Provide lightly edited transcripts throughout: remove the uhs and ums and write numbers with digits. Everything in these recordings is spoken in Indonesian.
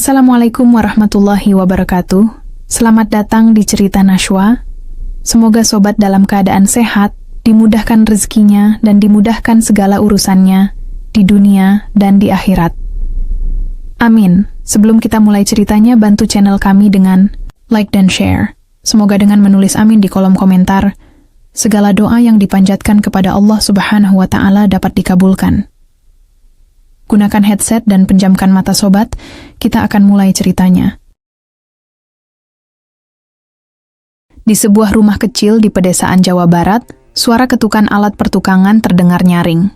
Assalamualaikum warahmatullahi wabarakatuh. Selamat datang di Cerita Nashwa. Semoga sobat dalam keadaan sehat, dimudahkan rezekinya dan dimudahkan segala urusannya di dunia dan di akhirat. Amin. Sebelum kita mulai ceritanya, bantu channel kami dengan like dan share. Semoga dengan menulis amin di kolom komentar, segala doa yang dipanjatkan kepada Allah Subhanahu wa Ta'ala dapat dikabulkan. Gunakan headset dan penjamkan mata sobat, kita akan mulai ceritanya. Di sebuah rumah kecil di pedesaan Jawa Barat, suara ketukan alat pertukangan terdengar nyaring.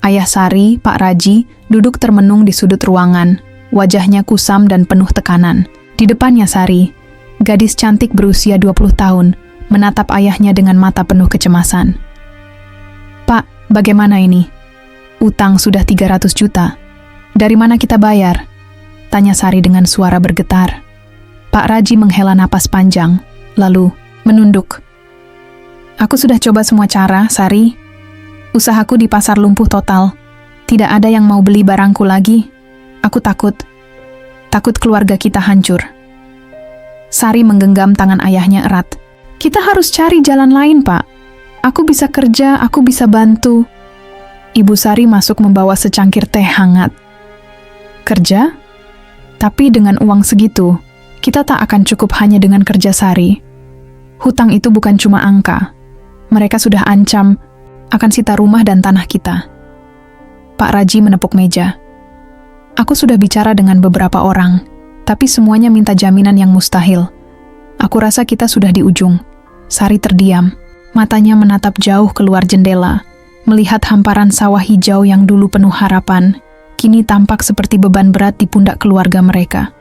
Ayah Sari, Pak Raji, duduk termenung di sudut ruangan, wajahnya kusam dan penuh tekanan. Di depannya Sari, gadis cantik berusia 20 tahun, menatap ayahnya dengan mata penuh kecemasan. "Pak, bagaimana ini? Utang sudah 300 juta. Dari mana kita bayar?" tanya Sari dengan suara bergetar. Pak Raji menghela napas panjang, lalu menunduk. "Aku sudah coba semua cara, Sari. Usahaku di pasar lumpuh total. Tidak ada yang mau beli barangku lagi. Aku takut keluarga kita hancur." Sari menggenggam tangan ayahnya erat. "Kita harus cari jalan lain, Pak. Aku bisa kerja, aku bisa bantu." Ibu Sari masuk membawa secangkir teh hangat. "Kerja? Tapi dengan uang segitu, kita tak akan cukup hanya dengan kerja, Sari. Hutang itu bukan cuma angka. Mereka sudah ancam akan sita rumah dan tanah kita." Pak Raji menepuk meja. "Aku sudah bicara dengan beberapa orang, tapi semuanya minta jaminan yang mustahil. Aku rasa kita sudah di ujung." Sari terdiam, matanya menatap jauh keluar jendela, melihat hamparan sawah hijau yang dulu penuh harapan, kini tampak seperti beban berat di pundak keluarga mereka.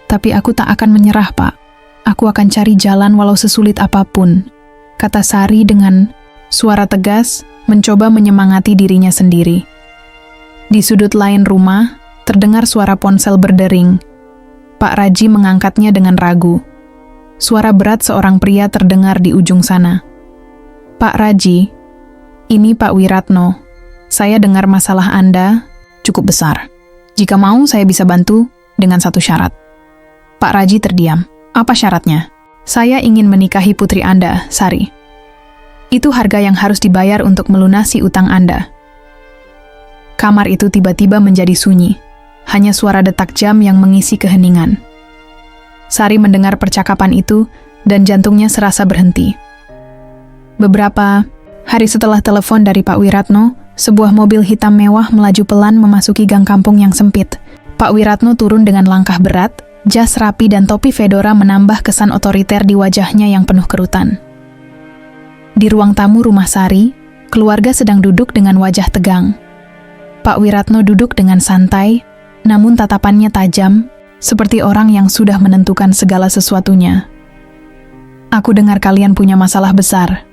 "Tapi aku tak akan menyerah, Pak. Aku akan cari jalan walau sesulit apapun," kata Sari dengan suara tegas, mencoba menyemangati dirinya sendiri. Di sudut lain rumah, terdengar suara ponsel berdering. Pak Raji mengangkatnya dengan ragu. Suara berat seorang pria terdengar di ujung sana. "Pak Raji, ini Pak Wiratno. Saya dengar masalah Anda cukup besar. Jika mau, saya bisa bantu dengan satu syarat." Pak Raji terdiam. "Apa syaratnya?" "Saya ingin menikahi putri Anda, Sari. Itu harga yang harus dibayar untuk melunasi utang Anda." Kamar itu tiba-tiba menjadi sunyi. Hanya suara detak jam yang mengisi keheningan. Sari mendengar percakapan itu dan jantungnya serasa berhenti. Beberapa hari setelah telepon dari Pak Wiratno, sebuah mobil hitam mewah melaju pelan memasuki gang kampung yang sempit. Pak Wiratno turun dengan langkah berat, jas rapi dan topi fedora menambah kesan otoriter di wajahnya yang penuh kerutan. Di ruang tamu rumah Sari, keluarga sedang duduk dengan wajah tegang. Pak Wiratno duduk dengan santai, namun tatapannya tajam, seperti orang yang sudah menentukan segala sesuatunya. "Aku dengar kalian punya masalah besar,"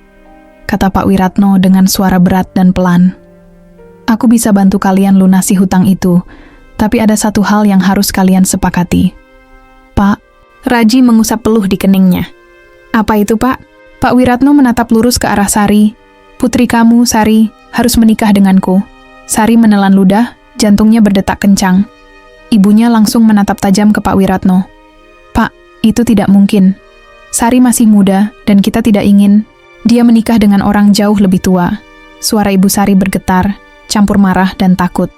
kata Pak Wiratno dengan suara berat dan pelan. "Aku bisa bantu kalian lunasi hutang itu, tapi ada satu hal yang harus kalian sepakati." "Pak," Raji mengusap peluh di keningnya. "Apa itu, Pak?" Pak Wiratno menatap lurus ke arah Sari. "Putri kamu, Sari, harus menikah denganku." Sari menelan ludah, jantungnya berdetak kencang. Ibunya langsung menatap tajam ke Pak Wiratno. "Pak, itu tidak mungkin. Sari masih muda dan kita tidak ingin dia menikah dengan orang jauh lebih tua." Suara Ibu Sari bergetar, campur marah dan takut.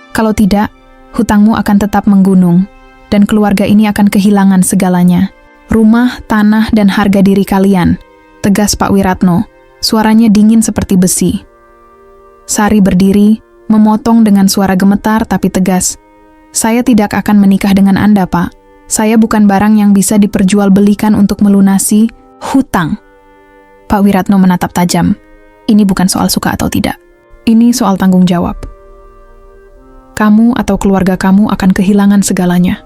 "Kalau tidak, hutangmu akan tetap menggunung, dan keluarga ini akan kehilangan segalanya. Rumah, tanah, dan harga diri kalian," tegas Pak Wiratno. Suaranya dingin seperti besi. Sari berdiri, memotong dengan suara gemetar tapi tegas. "Saya tidak akan menikah dengan Anda, Pak. Saya bukan barang yang bisa diperjualbelikan untuk melunasi hutang." Pak Wiratno menatap tajam. "Ini bukan soal suka atau tidak. Ini soal tanggung jawab. Kamu atau keluarga kamu akan kehilangan segalanya."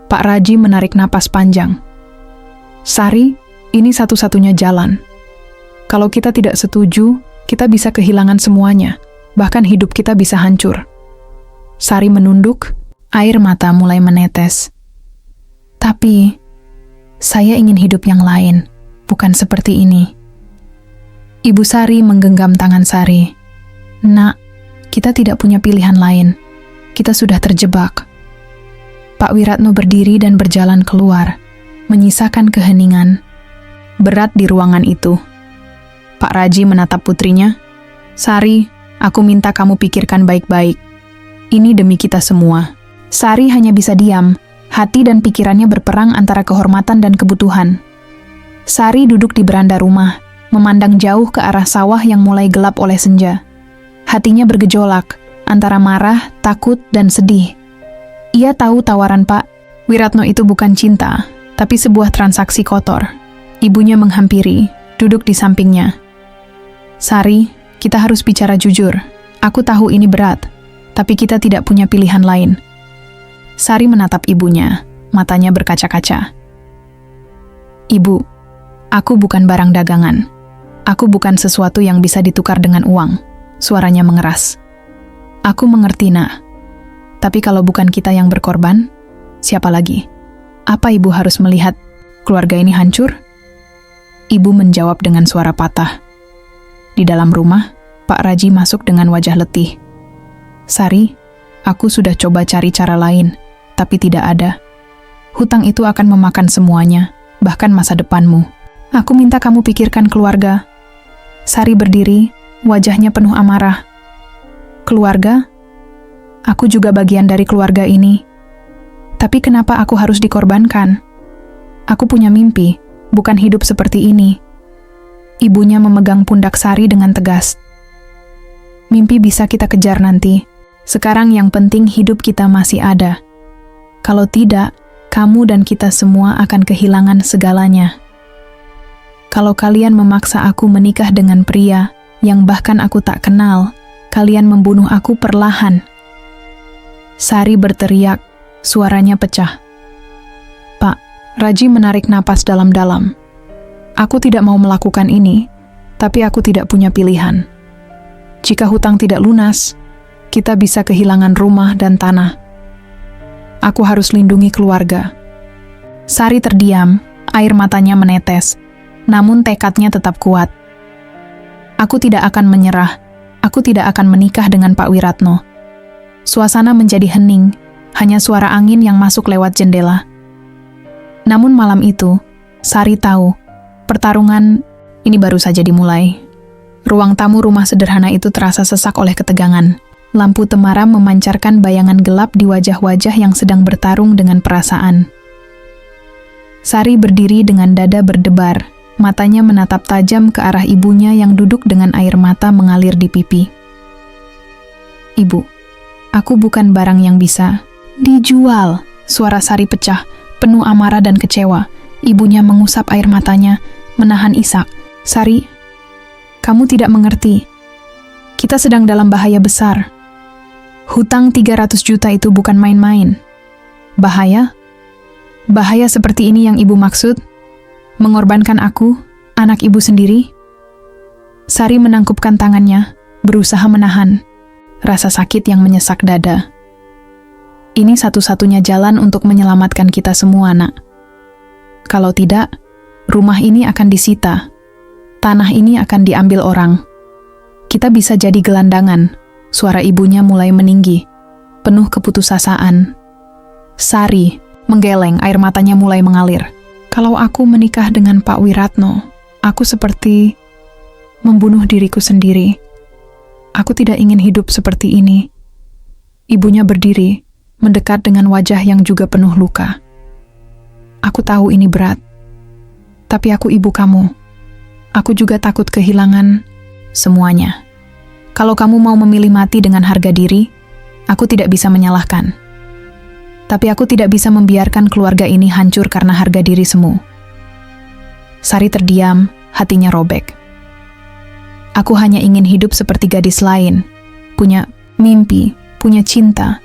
Pak Raji menarik napas panjang. "Sari, ini satu-satunya jalan. Kalau kita tidak setuju, kita bisa kehilangan semuanya. Bahkan hidup kita bisa hancur." Sari menunduk, air mata mulai menetes. "Tapi, saya ingin hidup yang lain, bukan seperti ini." Ibu Sari menggenggam tangan Sari. "Nak, kita tidak punya pilihan lain. Kita sudah terjebak. Pak Wiratno berdiri dan berjalan keluar, menyisakan keheningan. Berat di ruangan itu. Pak Raji menatap putrinya. Sari, aku minta kamu pikirkan baik-baik. Ini demi kita semua. Sari hanya bisa diam. Hati dan pikirannya berperang antara kehormatan dan kebutuhan. Sari duduk di beranda rumah, memandang jauh ke arah sawah yang mulai gelap oleh senja. Hatinya bergejolak, antara marah, takut, dan sedih. Ia tahu tawaran Pak Wiratno itu bukan cinta, tapi sebuah transaksi kotor. Ibunya menghampiri, duduk di sampingnya. Sari, kita harus bicara jujur. Aku tahu ini berat, tapi kita tidak punya pilihan lain. Sari menatap ibunya, matanya berkaca-kaca. Ibu, aku bukan barang dagangan. Aku bukan sesuatu yang bisa ditukar dengan uang. Suaranya mengeras. Aku mengerti, Nak. Tapi kalau bukan kita yang berkorban, siapa lagi? Apa ibu harus melihat keluarga ini hancur? Ibu menjawab dengan suara patah. Di dalam rumah, Pak Raji masuk dengan wajah letih. Sari, aku sudah coba cari cara lain, tapi tidak ada. Hutang itu akan memakan semuanya, bahkan masa depanmu. Aku minta kamu pikirkan keluarga. Sari berdiri, wajahnya penuh amarah. Keluarga? Aku juga bagian dari keluarga ini. Tapi kenapa aku harus dikorbankan? Aku punya mimpi, bukan hidup seperti ini. Ibunya memegang pundak Sari dengan tegas. Mimpi bisa kita kejar nanti. Sekarang yang penting hidup kita masih ada. Kalau tidak, kamu dan kita semua akan kehilangan segalanya. Kalau kalian memaksa aku menikah dengan pria yang bahkan aku tak kenal, kalian membunuh aku perlahan. Sari berteriak, suaranya pecah. Pak Raji menarik napas dalam-dalam. Aku tidak mau melakukan ini, tapi aku tidak punya pilihan. Jika hutang tidak lunas, kita bisa kehilangan rumah dan tanah. Aku harus lindungi keluarga. Sari terdiam, air matanya menetes, namun tekadnya tetap kuat. Aku tidak akan menyerah. Aku tidak akan menikah dengan Pak Wiratno. Suasana menjadi hening, hanya suara angin yang masuk lewat jendela. Namun malam itu, Sari tahu, pertarungan ini baru saja dimulai. Ruang tamu rumah sederhana itu terasa sesak oleh ketegangan. Lampu temaram memancarkan bayangan gelap di wajah-wajah yang sedang bertarung dengan perasaan. Sari berdiri dengan dada berdebar, matanya menatap tajam ke arah ibunya yang duduk dengan air mata mengalir di pipi. Ibu, aku bukan barang yang bisa dijual. Suara Sari pecah, penuh amarah dan kecewa. Ibunya mengusap air matanya, menahan isak. Sari, kamu tidak mengerti. Kita sedang dalam bahaya besar. Hutang 300 juta itu bukan main-main. Bahaya? Bahaya seperti ini yang ibu maksud? Mengorbankan aku, anak ibu sendiri? Sari menangkupkan tangannya, berusaha menahan rasa sakit yang menyesak dada. Ini satu-satunya jalan untuk menyelamatkan kita semua, Nak. Kalau tidak, rumah ini akan disita. Tanah ini akan diambil orang. Kita bisa jadi gelandangan. Suara ibunya mulai meninggi, penuh keputusasaan. Sari menggeleng, air matanya mulai mengalir. Kalau aku menikah dengan Pak Wiratno, aku seperti membunuh diriku sendiri. Aku tidak ingin hidup seperti ini. Ibunya berdiri, mendekat dengan wajah yang juga penuh luka. Aku tahu ini berat, tapi aku ibu kamu. Aku juga takut kehilangan semuanya. Kalau kamu mau memilih mati dengan harga diri, aku tidak bisa menyalahkan. Tapi aku tidak bisa membiarkan keluarga ini hancur karena harga diri semu. Sari terdiam, hatinya robek. Aku hanya ingin hidup seperti gadis lain, punya mimpi, punya cinta,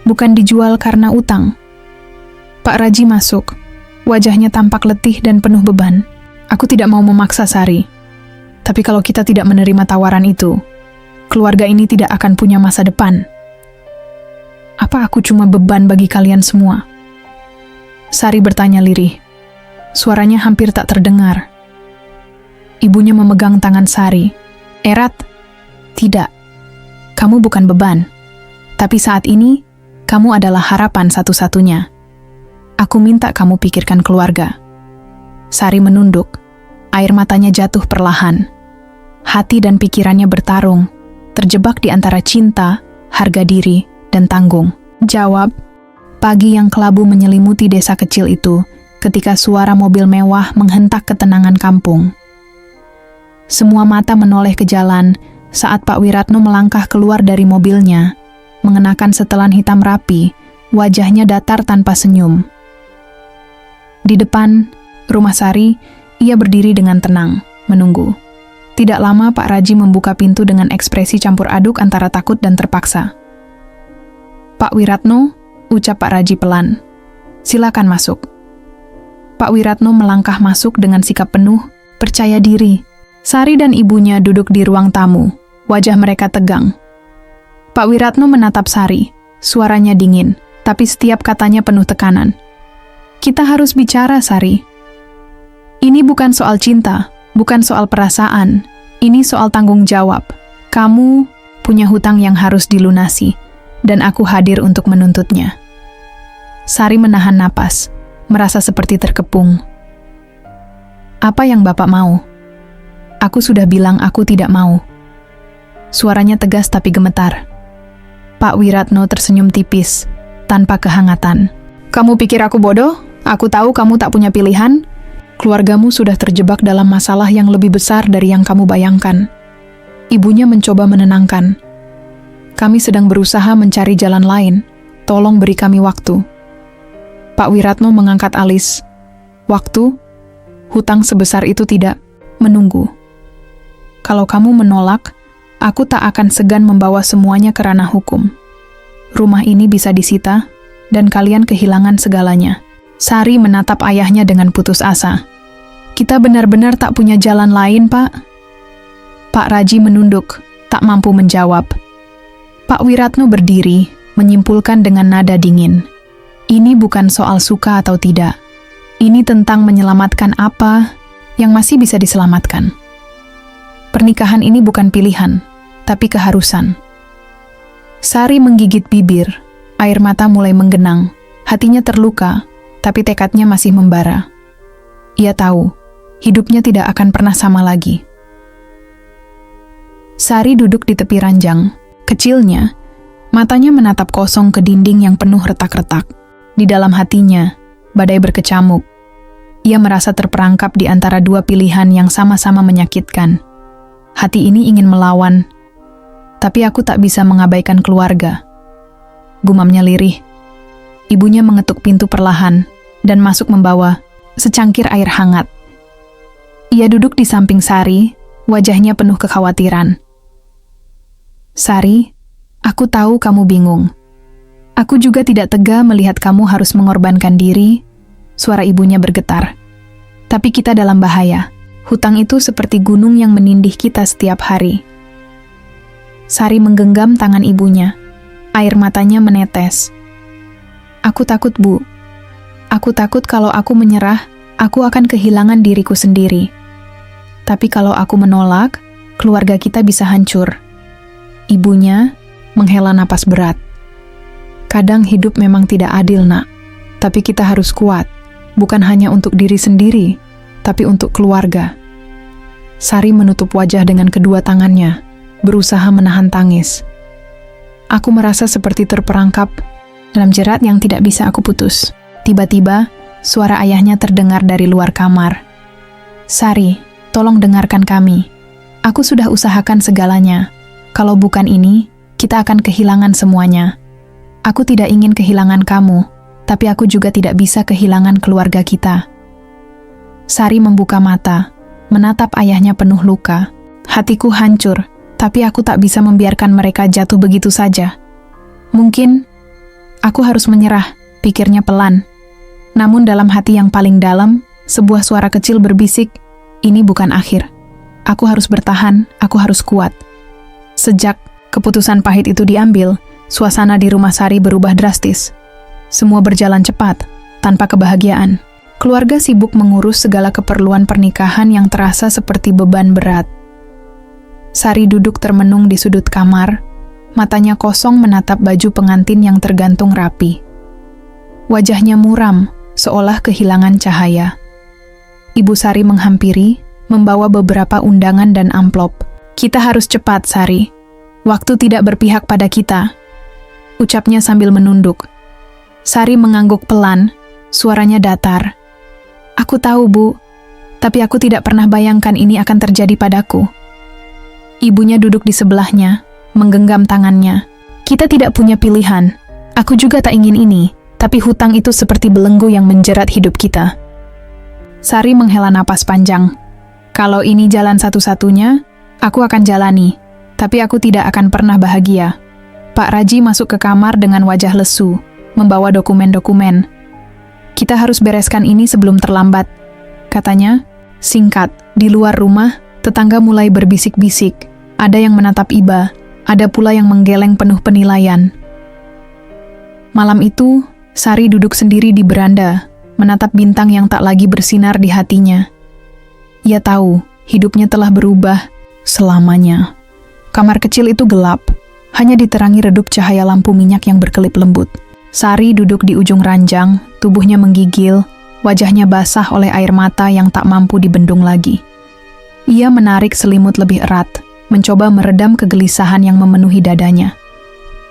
bukan dijual karena utang. Pak Raji masuk, wajahnya tampak letih dan penuh beban. Aku tidak mau memaksa Sari, tapi kalau kita tidak menerima tawaran itu, keluarga ini tidak akan punya masa depan. Apa aku cuma beban bagi kalian semua? Sari bertanya lirih. Suaranya hampir tak terdengar. Ibunya memegang tangan Sari. Erat, tidak. Kamu bukan beban. Tapi saat ini, kamu adalah harapan satu-satunya. Aku minta kamu pikirkan keluarga. Sari menunduk. Air matanya jatuh perlahan. Hati dan pikirannya bertarung, terjebak di antara cinta, harga diri, dan tanggung jawab. Pagi yang kelabu menyelimuti desa kecil itu ketika suara mobil mewah menghentak ketenangan kampung. Semua mata menoleh ke jalan saat Pak Wiratno melangkah keluar dari mobilnya, mengenakan setelan hitam rapi, wajahnya datar tanpa senyum. Di depan rumah Sari, ia berdiri dengan tenang, menunggu. Tidak lama Pak Raji membuka pintu dengan ekspresi campur aduk antara takut dan terpaksa. "Pak Wiratno," ucap Pak Raji pelan. "Silakan masuk." Pak Wiratno melangkah masuk dengan sikap penuh, percaya diri. Sari dan ibunya duduk di ruang tamu, wajah mereka tegang. Pak Wiratno menatap Sari, suaranya dingin, tapi setiap katanya penuh tekanan. "Kita harus bicara, Sari. Ini bukan soal cinta, bukan soal perasaan. Ini soal tanggung jawab. Kamu punya hutang yang harus dilunasi, dan aku hadir untuk menuntutnya." Sari menahan napas, merasa seperti terkepung. "Apa yang Bapak mau?" "Aku sudah bilang aku tidak mau." Suaranya tegas tapi gemetar. Pak Wiratno tersenyum tipis, tanpa kehangatan. "Kamu pikir aku bodoh? Aku tahu kamu tak punya pilihan. Keluargamu sudah terjebak dalam masalah yang lebih besar dari yang kamu bayangkan." Ibunya mencoba menenangkan. "Kami sedang berusaha mencari jalan lain. Tolong beri kami waktu." Pak Wiratno mengangkat alis. "Waktu? Hutang sebesar itu tidak menunggu. Kalau kamu menolak, aku tak akan segan membawa semuanya ke ranah hukum. Rumah ini bisa disita, dan kalian kehilangan segalanya." Sari menatap ayahnya dengan putus asa. "Kita benar-benar tak punya jalan lain, Pak." Pak Raji menunduk, tak mampu menjawab. Pak Wiratno berdiri, menyimpulkan dengan nada dingin. "Ini bukan soal suka atau tidak. Ini tentang menyelamatkan apa yang masih bisa diselamatkan. Pernikahan ini bukan pilihan, tapi keharusan." Sari menggigit bibir, air mata mulai menggenang, hatinya terluka, tapi tekadnya masih membara. Ia tahu, hidupnya tidak akan pernah sama lagi. Sari duduk di tepi ranjang. Kecilnya, matanya menatap kosong ke dinding yang penuh retak-retak. Di dalam hatinya, badai berkecamuk. Ia merasa terperangkap di antara dua pilihan yang sama-sama menyakitkan. Hati ini ingin melawan, tapi aku tak bisa mengabaikan keluarga. Gumamnya lirih. Ibunya mengetuk pintu perlahan dan masuk membawa secangkir air hangat. Ia duduk di samping Sari, wajahnya penuh kekhawatiran. "Sari, aku tahu kamu bingung. Aku juga tidak tega melihat kamu harus mengorbankan diri." Suara ibunya bergetar. "Tapi kita dalam bahaya. Hutang itu seperti gunung yang menindih kita setiap hari." Sari menggenggam tangan ibunya. Air matanya menetes. "Aku takut, Bu. Aku takut kalau aku menyerah, aku akan kehilangan diriku sendiri. Tapi kalau aku menolak, keluarga kita bisa hancur." Ibunya menghela napas berat. "Kadang hidup memang tidak adil, Nak. Tapi kita harus kuat, bukan hanya untuk diri sendiri, tapi untuk keluarga." Sari menutup wajah dengan kedua tangannya, berusaha menahan tangis. "Aku merasa seperti terperangkap dalam jerat yang tidak bisa aku putus." Tiba-tiba, suara ayahnya terdengar dari luar kamar. "Sari, tolong dengarkan kami. Aku sudah usahakan segalanya. Kalau bukan ini, kita akan kehilangan semuanya. Aku tidak ingin kehilangan kamu, tapi aku juga tidak bisa kehilangan keluarga kita." Sari membuka mata, menatap ayahnya penuh luka. "Hatiku hancur, tapi aku tak bisa membiarkan mereka jatuh begitu saja. Mungkin aku harus menyerah," pikirnya pelan. Namun dalam hati yang paling dalam, sebuah suara kecil berbisik, "Ini bukan akhir. Aku harus bertahan, aku harus kuat." Sejak keputusan pahit itu diambil, suasana di rumah Sari berubah drastis. Semua berjalan cepat, tanpa kebahagiaan. Keluarga sibuk mengurus segala keperluan pernikahan yang terasa seperti beban berat. Sari duduk termenung di sudut kamar, matanya kosong menatap baju pengantin yang tergantung rapi. Wajahnya muram, seolah kehilangan cahaya. Ibu Sari menghampiri, membawa beberapa undangan dan amplop. "Kita harus cepat, Sari. Waktu tidak berpihak pada kita," ucapnya sambil menunduk. Sari mengangguk pelan, suaranya datar. "Aku tahu, Bu, tapi aku tidak pernah bayangkan ini akan terjadi padaku." Ibunya duduk di sebelahnya, menggenggam tangannya. "Kita tidak punya pilihan. Aku juga tak ingin ini, tapi hutang itu seperti belenggu yang menjerat hidup kita." Sari menghela napas panjang. "Kalau ini jalan satu-satunya, aku akan jalani, tapi aku tidak akan pernah bahagia." Pak Raji masuk ke kamar dengan wajah lesu, membawa dokumen-dokumen. "Kita harus bereskan ini sebelum terlambat," katanya. Singkat, di luar rumah, tetangga mulai berbisik-bisik. Ada yang menatap iba, ada pula yang menggeleng penuh penilaian. Malam itu, Sari duduk sendiri di beranda, menatap bintang yang tak lagi bersinar di hatinya. Ia tahu, hidupnya telah berubah selamanya. Kamar kecil itu gelap, hanya diterangi redup cahaya lampu minyak yang berkelip lembut. Sari duduk di ujung ranjang, tubuhnya menggigil, wajahnya basah oleh air mata yang tak mampu dibendung lagi. Ia menarik selimut lebih erat, mencoba meredam kegelisahan yang memenuhi dadanya.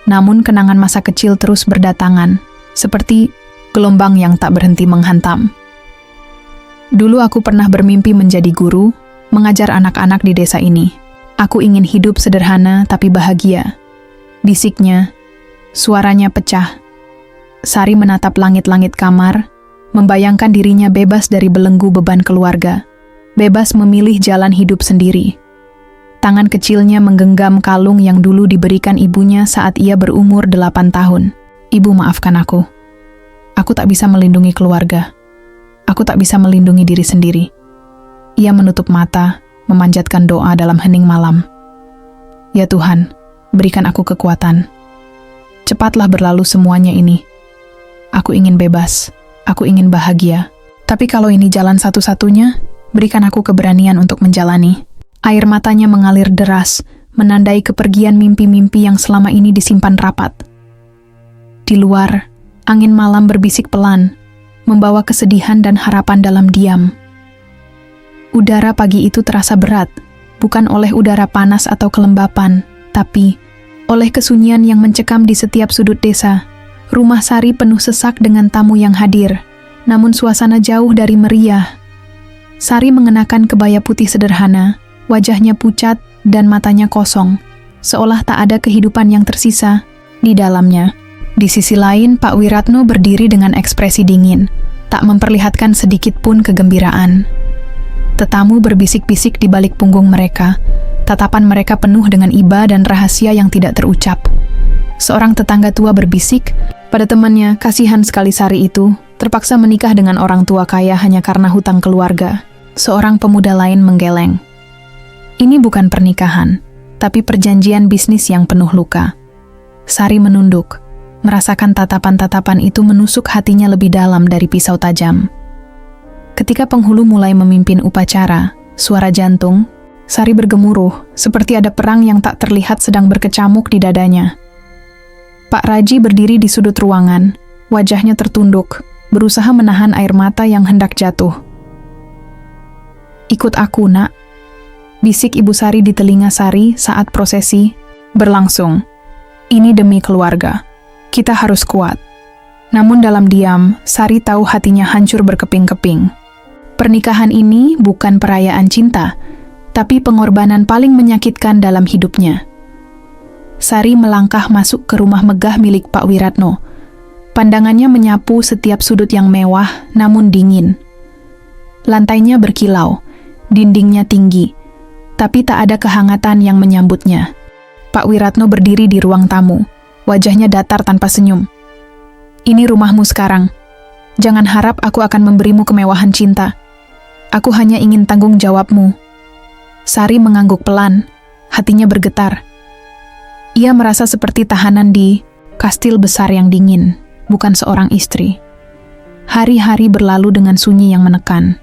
Namun kenangan masa kecil terus berdatangan, seperti gelombang yang tak berhenti menghantam. "Dulu aku pernah bermimpi menjadi guru, mengajar anak-anak di desa ini. Aku ingin hidup sederhana tapi bahagia," bisiknya. Suaranya pecah. Sari menatap langit-langit kamar, membayangkan dirinya bebas dari belenggu beban keluarga, bebas memilih jalan hidup sendiri. Tangan kecilnya menggenggam kalung yang dulu diberikan ibunya saat ia berumur 8 tahun. "Ibu, maafkan aku. Aku tak bisa melindungi keluarga. Aku tak bisa melindungi diri sendiri." Ia menutup mata, memanjatkan doa dalam hening malam. "Ya Tuhan, berikan aku kekuatan. Cepatlah berlalu semuanya ini. Aku ingin bebas, aku ingin bahagia. Tapi kalau ini jalan satu-satunya, berikan aku keberanian untuk menjalani." Air matanya mengalir deras, menandai kepergian mimpi-mimpi yang selama ini disimpan rapat. Di luar, angin malam berbisik pelan, membawa kesedihan dan harapan dalam diam. Udara pagi itu terasa berat, bukan oleh udara panas atau kelembapan, tapi oleh kesunyian yang mencekam di setiap sudut desa. Rumah Sari penuh sesak dengan tamu yang hadir, namun suasana jauh dari meriah. Sari mengenakan kebaya putih sederhana, wajahnya pucat dan matanya kosong, seolah tak ada kehidupan yang tersisa di dalamnya. Di sisi lain, Pak Wiratno berdiri dengan ekspresi dingin, tak memperlihatkan sedikit pun kegembiraan. Tetamu berbisik-bisik di balik punggung mereka, tatapan mereka penuh dengan iba dan rahasia yang tidak terucap. Seorang tetangga tua berbisik pada temannya, kasihan sekali Sari itu, terpaksa menikah dengan orang tua kaya hanya karena hutang keluarga. Seorang pemuda lain menggeleng. Ini bukan pernikahan, tapi perjanjian bisnis yang penuh luka. Sari menunduk, merasakan tatapan-tatapan itu menusuk hatinya lebih dalam dari pisau tajam. Ketika penghulu mulai memimpin upacara, suara jantung, Sari bergemuruh, seperti ada perang yang tak terlihat sedang berkecamuk di dadanya. Pak Raji berdiri di sudut ruangan, wajahnya tertunduk, berusaha menahan air mata yang hendak jatuh. "Ikut aku, Nak," bisik Ibu Sari di telinga Sari saat prosesi berlangsung. "Ini demi keluarga. Kita harus kuat." Namun dalam diam, Sari tahu hatinya hancur berkeping-keping. Pernikahan ini bukan perayaan cinta, tapi pengorbanan paling menyakitkan dalam hidupnya. Sari melangkah masuk ke rumah megah milik Pak Wiratno. Pandangannya menyapu setiap sudut yang mewah namun dingin. Lantainya berkilau, dindingnya tinggi, tapi tak ada kehangatan yang menyambutnya. Pak Wiratno berdiri di ruang tamu, wajahnya datar tanpa senyum. "Ini rumahmu sekarang. Jangan harap aku akan memberimu kemewahan cinta. Aku hanya ingin tanggung jawabmu." Sari mengangguk pelan, hatinya bergetar. Ia merasa seperti tahanan di kastil besar yang dingin, bukan seorang istri. Hari-hari berlalu dengan sunyi yang menekan.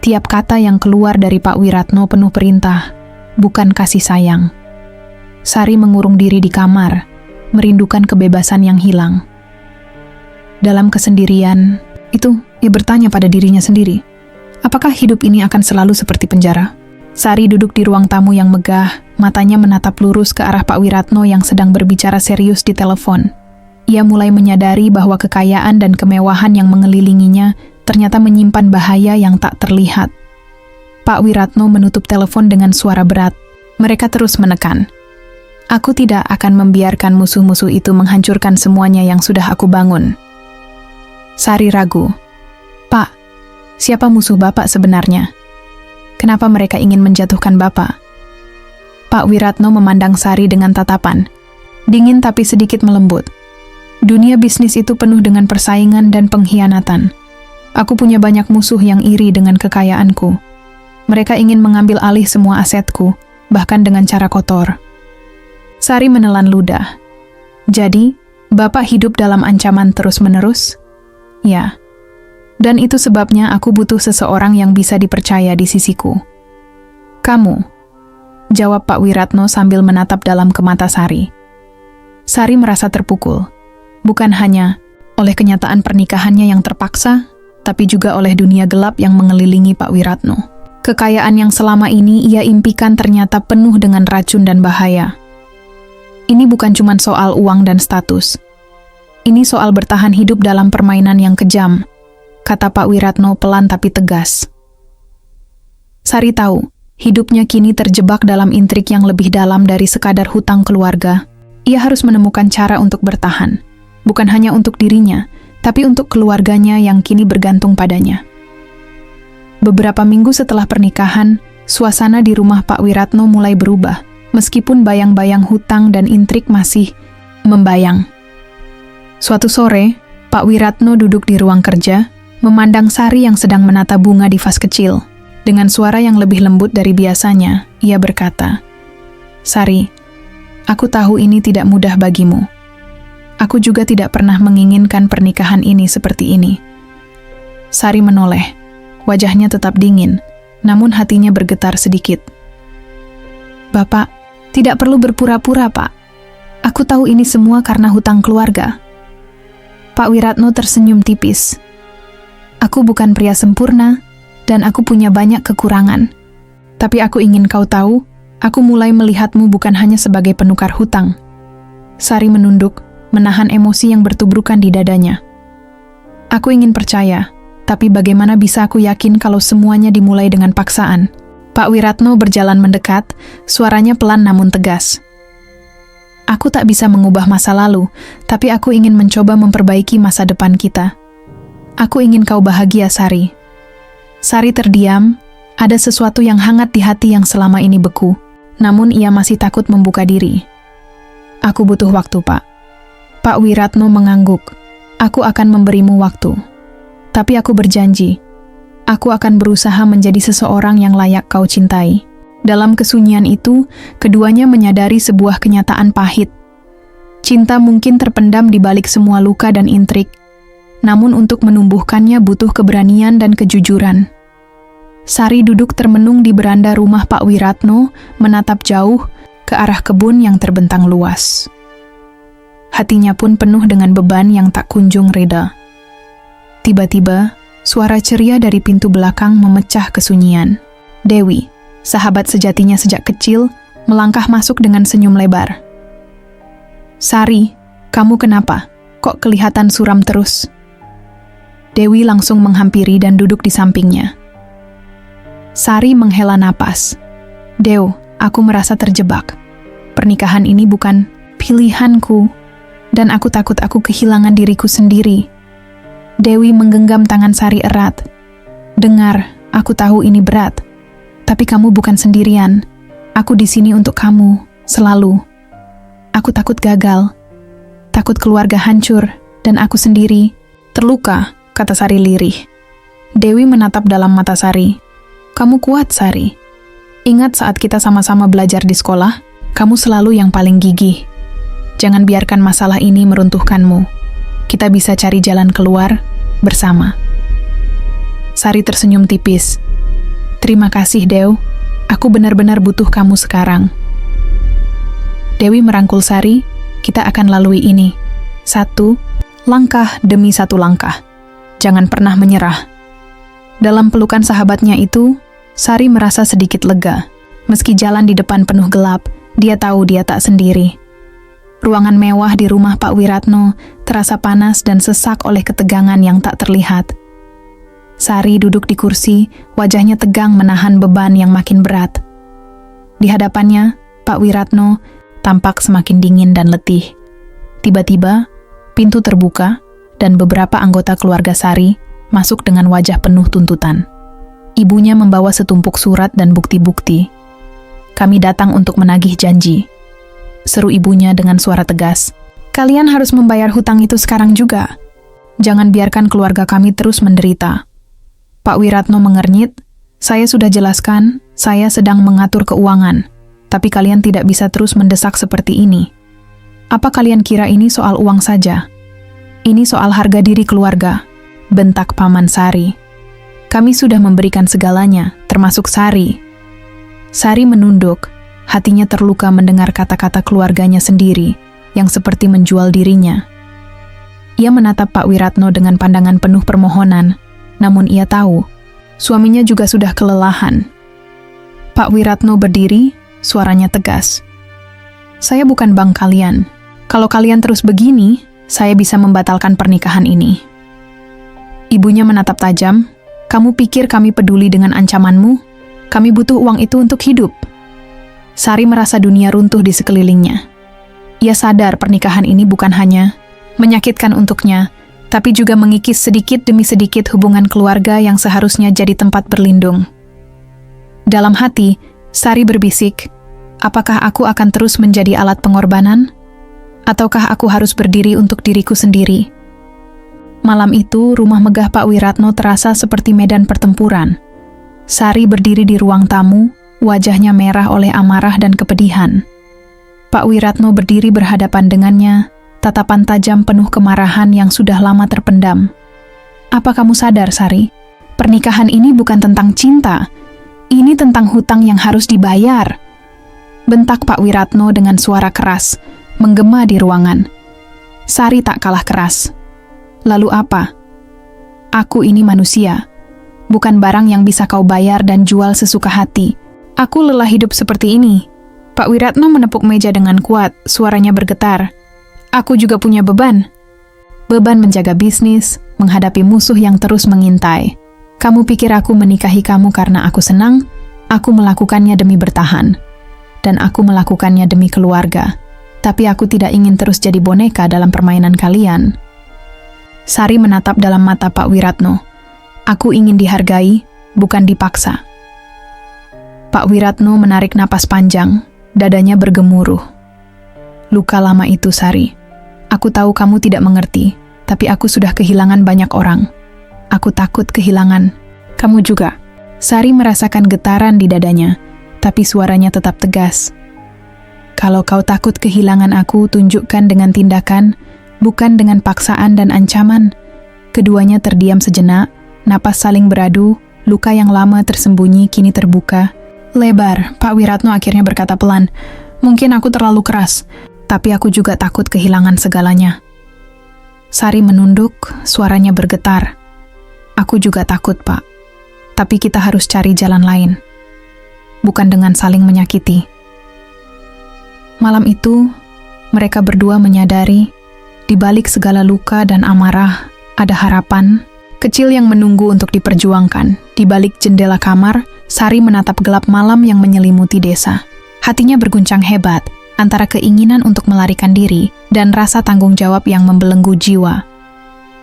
Tiap kata yang keluar dari Pak Wiratno penuh perintah, bukan kasih sayang. Sari mengurung diri di kamar, merindukan kebebasan yang hilang. Dalam kesendirian, Ia bertanya pada dirinya sendiri. Apakah hidup ini akan selalu seperti penjara? Sari duduk di ruang tamu yang megah, matanya menatap lurus ke arah Pak Wiratno yang sedang berbicara serius di telepon. Ia mulai menyadari bahwa kekayaan dan kemewahan yang mengelilinginya ternyata menyimpan bahaya yang tak terlihat. Pak Wiratno menutup telepon dengan suara berat. Mereka terus menekan. Aku tidak akan membiarkan musuh-musuh itu menghancurkan semuanya yang sudah aku bangun. Sari ragu. Pak, siapa musuh Bapak sebenarnya? Kenapa mereka ingin menjatuhkan Bapak? Pak Wiratno memandang Sari dengan tatapan. Dingin tapi sedikit melembut. Dunia bisnis itu penuh dengan persaingan dan pengkhianatan. Aku punya banyak musuh yang iri dengan kekayaanku. Mereka ingin mengambil alih semua asetku, bahkan dengan cara kotor. Sari menelan ludah. Jadi, Bapak hidup dalam ancaman terus-menerus? Ya. Dan itu sebabnya aku butuh seseorang yang bisa dipercaya di sisiku. Kamu, jawab Pak Wiratno sambil menatap dalam ke mata Sari. Sari merasa terpukul, bukan hanya oleh kenyataan pernikahannya yang terpaksa, tapi juga oleh dunia gelap yang mengelilingi Pak Wiratno. Kekayaan yang selama ini ia impikan ternyata penuh dengan racun dan bahaya. Ini bukan cuma soal uang dan status. Ini soal bertahan hidup dalam permainan yang kejam, kata Pak Wiratno pelan tapi tegas. Sari tahu, hidupnya kini terjebak dalam intrik yang lebih dalam dari sekadar hutang keluarga. Ia harus menemukan cara untuk bertahan, bukan hanya untuk dirinya, tapi untuk keluarganya yang kini bergantung padanya. Beberapa minggu setelah pernikahan, suasana di rumah Pak Wiratno mulai berubah, meskipun bayang-bayang hutang dan intrik masih membayang. Suatu sore, Pak Wiratno duduk di ruang kerja, memandang Sari yang sedang menata bunga di vas kecil. Dengan suara yang lebih lembut dari biasanya, ia berkata, Sari, aku tahu ini tidak mudah bagimu. Aku juga tidak pernah menginginkan pernikahan ini seperti ini. Sari menoleh. Wajahnya tetap dingin, namun hatinya bergetar sedikit. Bapak, tidak perlu berpura-pura, Pak. Aku tahu ini semua karena hutang keluarga. Pak Wiratno tersenyum tipis. Aku bukan pria sempurna, dan aku punya banyak kekurangan. Tapi aku ingin kau tahu, aku mulai melihatmu bukan hanya sebagai penukar hutang. Sari menunduk, menahan emosi yang bertubrukan di dadanya. Aku ingin percaya, tapi bagaimana bisa aku yakin kalau semuanya dimulai dengan paksaan? Pak Wiratno berjalan mendekat, suaranya pelan namun tegas. Aku tak bisa mengubah masa lalu, tapi aku ingin mencoba memperbaiki masa depan kita. Aku ingin kau bahagia, Sari. Sari terdiam, ada sesuatu yang hangat di hati yang selama ini beku, namun ia masih takut membuka diri. Aku butuh waktu, Pak. Pak Wiratno mengangguk. Aku akan memberimu waktu. Tapi aku berjanji, aku akan berusaha menjadi seseorang yang layak kau cintai. Dalam kesunyian itu, keduanya menyadari sebuah kenyataan pahit. Cinta mungkin terpendam di balik semua luka dan intrik, namun untuk menumbuhkannya butuh keberanian dan kejujuran. Sari duduk termenung di beranda rumah Pak Wiratno, menatap jauh ke arah kebun yang terbentang luas. Hatinya pun penuh dengan beban yang tak kunjung reda. Tiba-tiba, suara ceria dari pintu belakang memecah kesunyian. Dewi, sahabat sejatinya sejak kecil, melangkah masuk dengan senyum lebar. Sari, kamu kenapa? Kok kelihatan suram terus? Dewi langsung menghampiri dan duduk di sampingnya. Sari menghela napas. Dew, aku merasa terjebak. Pernikahan ini bukan pilihanku, dan aku takut aku kehilangan diriku sendiri. Dewi menggenggam tangan Sari erat. Dengar, aku tahu ini berat. Tapi kamu bukan sendirian. Aku di sini untuk kamu, selalu. Aku takut gagal. Takut keluarga hancur, dan aku sendiri terluka, kata Sari lirih. Dewi menatap dalam mata Sari. Kamu kuat, Sari. Ingat saat kita sama-sama belajar di sekolah, kamu selalu yang paling gigih. Jangan biarkan masalah ini meruntuhkanmu. Kita bisa cari jalan keluar bersama. Sari tersenyum tipis. Terima kasih, Dew. Aku benar-benar butuh kamu sekarang. Dewi merangkul Sari. Kita akan lalui ini. Satu langkah demi satu langkah. Jangan pernah menyerah. Dalam pelukan sahabatnya itu, Sari merasa sedikit lega. Meski jalan di depan penuh gelap, dia tahu dia tak sendiri. Ruangan mewah di rumah Pak Wiratno terasa panas dan sesak oleh ketegangan yang tak terlihat. Sari duduk di kursi, wajahnya tegang menahan beban yang makin berat. Di hadapannya, Pak Wiratno tampak semakin dingin dan letih. Tiba-tiba, pintu terbuka dan beberapa anggota keluarga Sari masuk dengan wajah penuh tuntutan. Ibunya membawa setumpuk surat dan bukti-bukti. "Kami datang untuk menagih janji," seru ibunya dengan suara tegas. "Kalian harus membayar hutang itu sekarang juga. Jangan biarkan keluarga kami terus menderita." Pak Wiratno mengernyit, "Saya sudah jelaskan, saya sedang mengatur keuangan, tapi kalian tidak bisa terus mendesak seperti ini. Apa kalian kira ini soal uang saja? Ini soal harga diri keluarga," bentak Paman Sari. "Kami sudah memberikan segalanya, termasuk Sari." Sari menunduk, hatinya terluka mendengar kata-kata keluarganya sendiri yang seperti menjual dirinya. Ia menatap Pak Wiratno dengan pandangan penuh permohonan, namun ia tahu, suaminya juga sudah kelelahan. Pak Wiratno berdiri, suaranya tegas. "Saya bukan bank kalian. Kalau kalian terus begini, saya bisa membatalkan pernikahan ini." Ibunya menatap tajam, "Kamu pikir kami peduli dengan ancamanmu? Kami butuh uang itu untuk hidup." Sari merasa dunia runtuh di sekelilingnya. Ia sadar pernikahan ini bukan hanya menyakitkan untuknya, tapi juga mengikis sedikit demi sedikit hubungan keluarga yang seharusnya jadi tempat berlindung. Dalam hati, Sari berbisik, "Apakah aku akan terus menjadi alat pengorbanan? Ataukah aku harus berdiri untuk diriku sendiri?" Malam itu, rumah megah Pak Wiratno terasa seperti medan pertempuran. Sari berdiri di ruang tamu, wajahnya merah oleh amarah dan kepedihan. Pak Wiratno berdiri berhadapan dengannya, tatapan tajam penuh kemarahan yang sudah lama terpendam. "Apa kamu sadar, Sari? Pernikahan ini bukan tentang cinta. Ini tentang hutang yang harus dibayar," bentak Pak Wiratno dengan suara keras, menggema di ruangan. Sari tak kalah keras. "Lalu apa? Aku ini manusia, bukan barang yang bisa kau bayar dan jual sesuka hati. Aku lelah hidup seperti ini." Pak Wiratno menepuk meja dengan kuat, suaranya bergetar. "Aku juga punya beban. Beban menjaga bisnis, menghadapi musuh yang terus mengintai. Kamu pikir aku menikahi kamu karena aku senang? Aku melakukannya demi bertahan. Dan aku melakukannya demi keluarga. Tapi aku tidak ingin terus jadi boneka dalam permainan kalian." Sari menatap dalam mata Pak Wiratno. "Aku ingin dihargai, bukan dipaksa." Pak Wiratno menarik napas panjang, dadanya bergemuruh. "Luka lama itu, Sari. Aku tahu kamu tidak mengerti, tapi aku sudah kehilangan banyak orang. Aku takut kehilangan kamu juga." Sari merasakan getaran di dadanya, tapi suaranya tetap tegas. "Kalau kau takut kehilangan aku, tunjukkan dengan tindakan, bukan dengan paksaan dan ancaman." Keduanya terdiam sejenak, napas saling beradu, luka yang lama tersembunyi kini terbuka lebar. Pak Wiratno akhirnya berkata pelan, "Mungkin aku terlalu keras, tapi aku juga takut kehilangan segalanya." Sari menunduk, suaranya bergetar. "Aku juga takut, Pak. Tapi kita harus cari jalan lain. Bukan dengan saling menyakiti." Malam itu, mereka berdua menyadari, di balik segala luka dan amarah, ada harapan kecil yang menunggu untuk diperjuangkan. Di balik jendela kamar, Sari menatap gelap malam yang menyelimuti desa. Hatinya berguncang hebat, antara keinginan untuk melarikan diri dan rasa tanggung jawab yang membelenggu jiwa.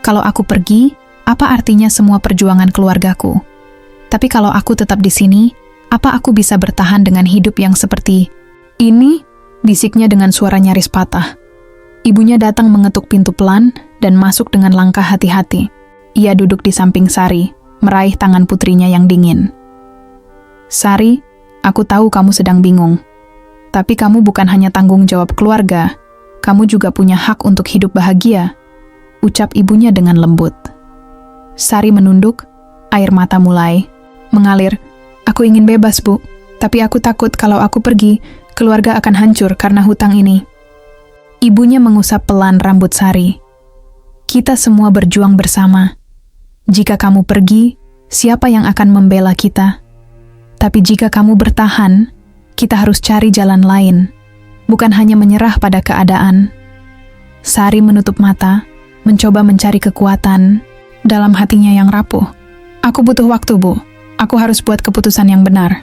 "Kalau aku pergi, apa artinya semua perjuangan keluargaku? Tapi kalau aku tetap di sini, apa aku bisa bertahan dengan hidup yang seperti ini?" bisiknya dengan suara nyaris patah. Ibunya datang mengetuk pintu pelan dan masuk dengan langkah hati-hati. Ia duduk di samping Sari, meraih tangan putrinya yang dingin. "Sari, aku tahu kamu sedang bingung. Tapi kamu bukan hanya tanggung jawab keluarga, kamu juga punya hak untuk hidup bahagia," ucap ibunya dengan lembut. Sari menunduk, air mata mulai mengalir. "Aku ingin bebas, Bu. Tapi aku takut kalau aku pergi, keluarga akan hancur karena hutang ini." Ibunya mengusap pelan rambut Sari. "Kita semua berjuang bersama. Jika kamu pergi, siapa yang akan membela kita? Tapi jika kamu bertahan, kita harus cari jalan lain, bukan hanya menyerah pada keadaan. Sari menutup mata, mencoba mencari kekuatan dalam hatinya yang rapuh. Aku butuh waktu, Bu. Aku harus buat keputusan yang benar.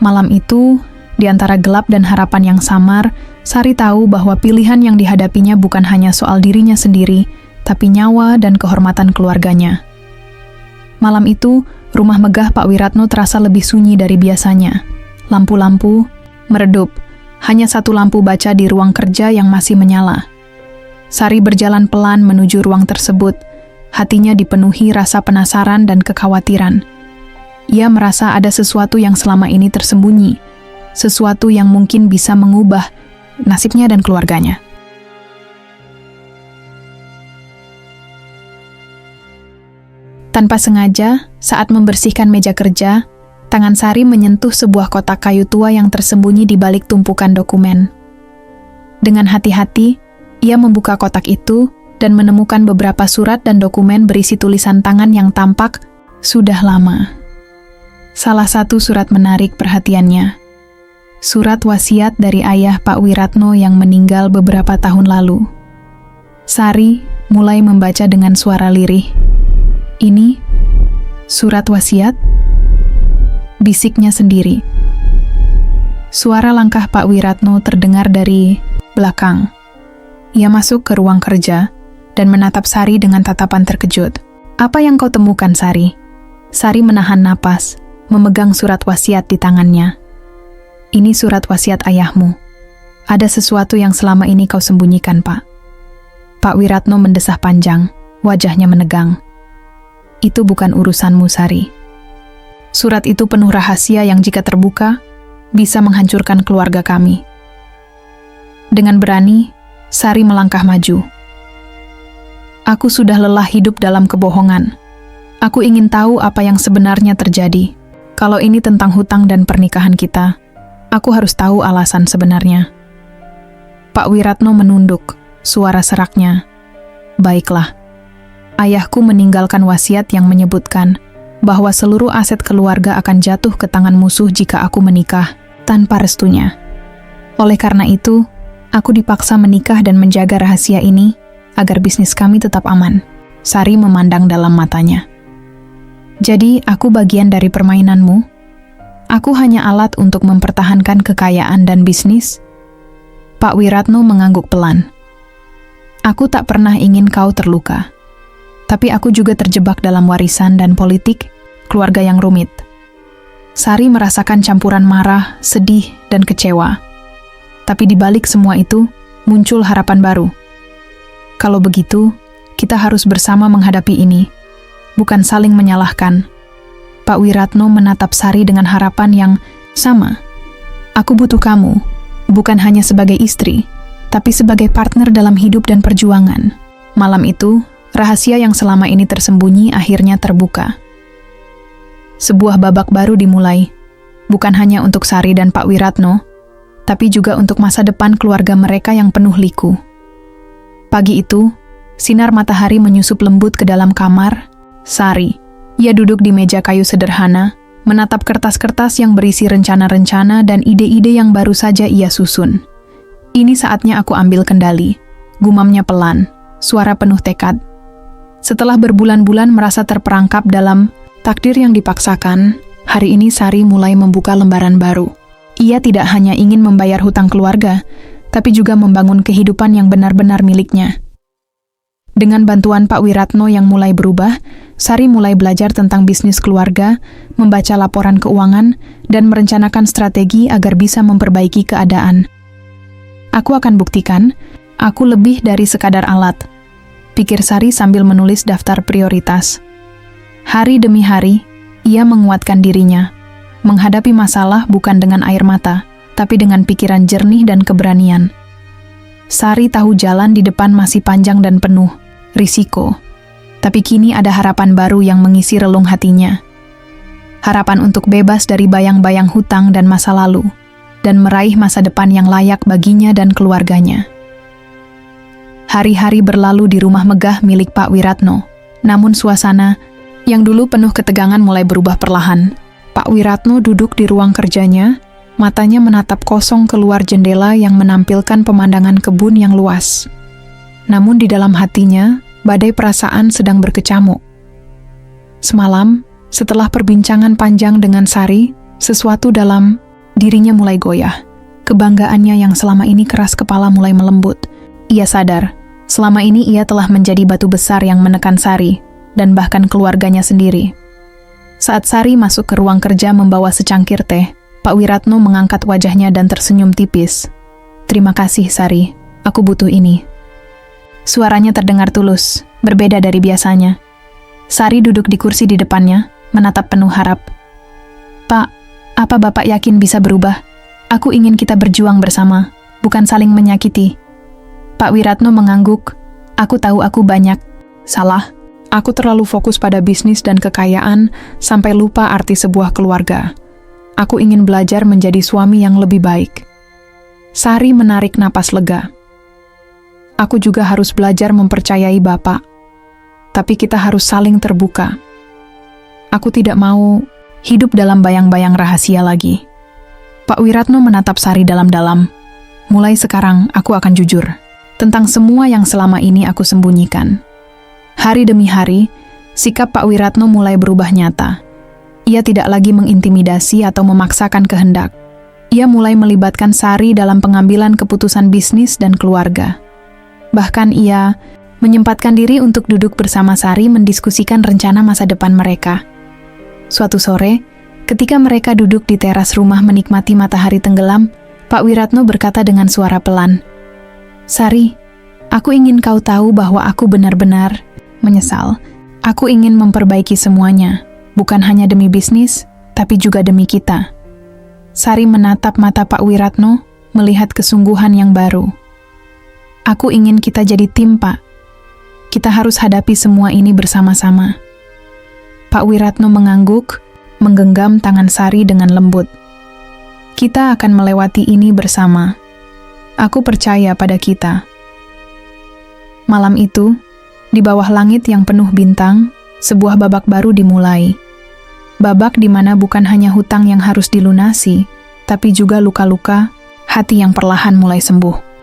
Malam itu, di antara gelap dan harapan yang samar, Sari tahu bahwa pilihan yang dihadapinya bukan hanya soal dirinya sendiri, tapi nyawa dan kehormatan keluarganya. Malam itu, rumah megah Pak Wiratno terasa lebih sunyi dari biasanya. Lampu-lampu meredup, hanya satu lampu baca di ruang kerja yang masih menyala. Sari berjalan pelan menuju ruang tersebut, hatinya dipenuhi rasa penasaran dan kekhawatiran. Ia merasa ada sesuatu yang selama ini tersembunyi, sesuatu yang mungkin bisa mengubah nasibnya dan keluarganya. Tanpa sengaja, saat membersihkan meja kerja, tangan Sari menyentuh sebuah kotak kayu tua yang tersembunyi di balik tumpukan dokumen. Dengan hati-hati, ia membuka kotak itu dan menemukan beberapa surat dan dokumen berisi tulisan tangan yang tampak sudah lama. Salah satu surat menarik perhatiannya. Surat wasiat dari ayah Pak Wiratno yang meninggal beberapa tahun lalu. Sari mulai membaca dengan suara lirih. Ini surat wasiat? Bisiknya sendiri. Suara langkah Pak Wiratno terdengar dari belakang. Ia masuk ke ruang kerja dan menatap Sari dengan tatapan terkejut. "Apa yang kau temukan, Sari?" Sari menahan napas, memegang surat wasiat di tangannya. "Ini surat wasiat ayahmu. Ada sesuatu yang selama ini kau sembunyikan, Pak." Pak Wiratno mendesah panjang, wajahnya menegang. "Itu bukan urusanmu, Sari. Surat itu penuh rahasia yang jika terbuka, bisa menghancurkan keluarga kami." Dengan berani, Sari melangkah maju. "Aku sudah lelah hidup dalam kebohongan. Aku ingin tahu apa yang sebenarnya terjadi. Kalau ini tentang hutang dan pernikahan kita, aku harus tahu alasan sebenarnya." Pak Wiratno menunduk, suara seraknya. "Baiklah. Ayahku meninggalkan wasiat yang menyebutkan bahwa seluruh aset keluarga akan jatuh ke tangan musuh jika aku menikah tanpa restunya. Oleh karena itu, aku dipaksa menikah dan menjaga rahasia ini agar bisnis kami tetap aman." Sari memandang dalam matanya. "Jadi, aku bagian dari permainanmu? Aku hanya alat untuk mempertahankan kekayaan dan bisnis?" Pak Wiratno mengangguk pelan. "Aku tak pernah ingin kau terluka. Tapi aku juga terjebak dalam warisan dan politik keluarga yang rumit." Sari merasakan campuran marah, sedih, dan kecewa. Tapi di balik semua itu, muncul harapan baru. "Kalau begitu, kita harus bersama menghadapi ini, bukan saling menyalahkan." Pak Wiratno menatap Sari dengan harapan yang sama. "Aku butuh kamu, bukan hanya sebagai istri, tapi sebagai partner dalam hidup dan perjuangan." Malam itu, rahasia yang selama ini tersembunyi akhirnya terbuka. Sebuah babak baru dimulai, bukan hanya untuk Sari dan Pak Wiratno, tapi juga untuk masa depan keluarga mereka yang penuh liku. Pagi itu, sinar matahari menyusup lembut ke dalam kamar Sari. Ia duduk di meja kayu sederhana, menatap kertas-kertas yang berisi rencana-rencana dan ide-ide yang baru saja ia susun. "Ini saatnya aku ambil kendali," gumamnya pelan, suara penuh tekad. Setelah berbulan-bulan merasa terperangkap dalam takdir yang dipaksakan, hari ini Sari mulai membuka lembaran baru. Ia tidak hanya ingin membayar hutang keluarga, tapi juga membangun kehidupan yang benar-benar miliknya. Dengan bantuan Pak Wiratno yang mulai berubah, Sari mulai belajar tentang bisnis keluarga, membaca laporan keuangan, dan merencanakan strategi agar bisa memperbaiki keadaan. "Aku akan buktikan, aku lebih dari sekadar alat," pikir Sari sambil menulis daftar prioritas. Hari demi hari, ia menguatkan dirinya, menghadapi masalah bukan dengan air mata, tapi dengan pikiran jernih dan keberanian. Sari tahu jalan di depan masih panjang dan penuh risiko, tapi kini ada harapan baru yang mengisi relung hatinya. Harapan untuk bebas dari bayang-bayang hutang dan masa lalu, dan meraih masa depan yang layak baginya dan keluarganya. Hari-hari berlalu di rumah megah milik Pak Wiratno, namun suasana yang dulu penuh ketegangan mulai berubah perlahan. Pak Wiratno duduk di ruang kerjanya, matanya menatap kosong keluar jendela yang menampilkan pemandangan kebun yang luas. Namun di dalam hatinya, badai perasaan sedang berkecamuk. Semalam, setelah perbincangan panjang dengan Sari, sesuatu dalam dirinya mulai goyah. Kebanggaannya yang selama ini keras kepala mulai melembut. Ia sadar, selama ini ia telah menjadi batu besar yang menekan Sari, dan bahkan keluarganya sendiri. Saat Sari masuk ke ruang kerja membawa secangkir teh, Pak Wiratno mengangkat wajahnya dan tersenyum tipis. "Terima kasih, Sari. Aku butuh ini." Suaranya terdengar tulus, berbeda dari biasanya. Sari duduk di kursi di depannya, menatap penuh harap. "Pak, apa Bapak yakin bisa berubah? Aku ingin kita berjuang bersama, bukan saling menyakiti." Pak Wiratno mengangguk. "Aku tahu aku banyak salah. Aku terlalu fokus pada bisnis dan kekayaan sampai lupa arti sebuah keluarga. Aku ingin belajar menjadi suami yang lebih baik." Sari menarik napas lega. "Aku juga harus belajar mempercayai Bapak. Tapi kita harus saling terbuka. Aku tidak mau hidup dalam bayang-bayang rahasia lagi." Pak Wiratno menatap Sari dalam-dalam. "Mulai sekarang aku akan jujur tentang semua yang selama ini aku sembunyikan." Hari demi hari, sikap Pak Wiratno mulai berubah nyata. Ia tidak lagi mengintimidasi atau memaksakan kehendak. Ia mulai melibatkan Sari dalam pengambilan keputusan bisnis dan keluarga. Bahkan ia menyempatkan diri untuk duduk bersama Sari mendiskusikan rencana masa depan mereka. Suatu sore, ketika mereka duduk di teras rumah menikmati matahari tenggelam, Pak Wiratno berkata dengan suara pelan, "Sari, aku ingin kau tahu bahwa aku benar-benar menyesal. Aku ingin memperbaiki semuanya, bukan hanya demi bisnis, tapi juga demi kita." Sari menatap mata Pak Wiratno, melihat kesungguhan yang baru. "Aku ingin kita jadi tim, Pak. Kita harus hadapi semua ini bersama-sama." Pak Wiratno mengangguk, menggenggam tangan Sari dengan lembut. "Kita akan melewati ini bersama. Aku percaya pada kita." Malam itu, di bawah langit yang penuh bintang, sebuah babak baru dimulai. Babak di mana bukan hanya hutang yang harus dilunasi, tapi juga luka-luka, hati yang perlahan mulai sembuh.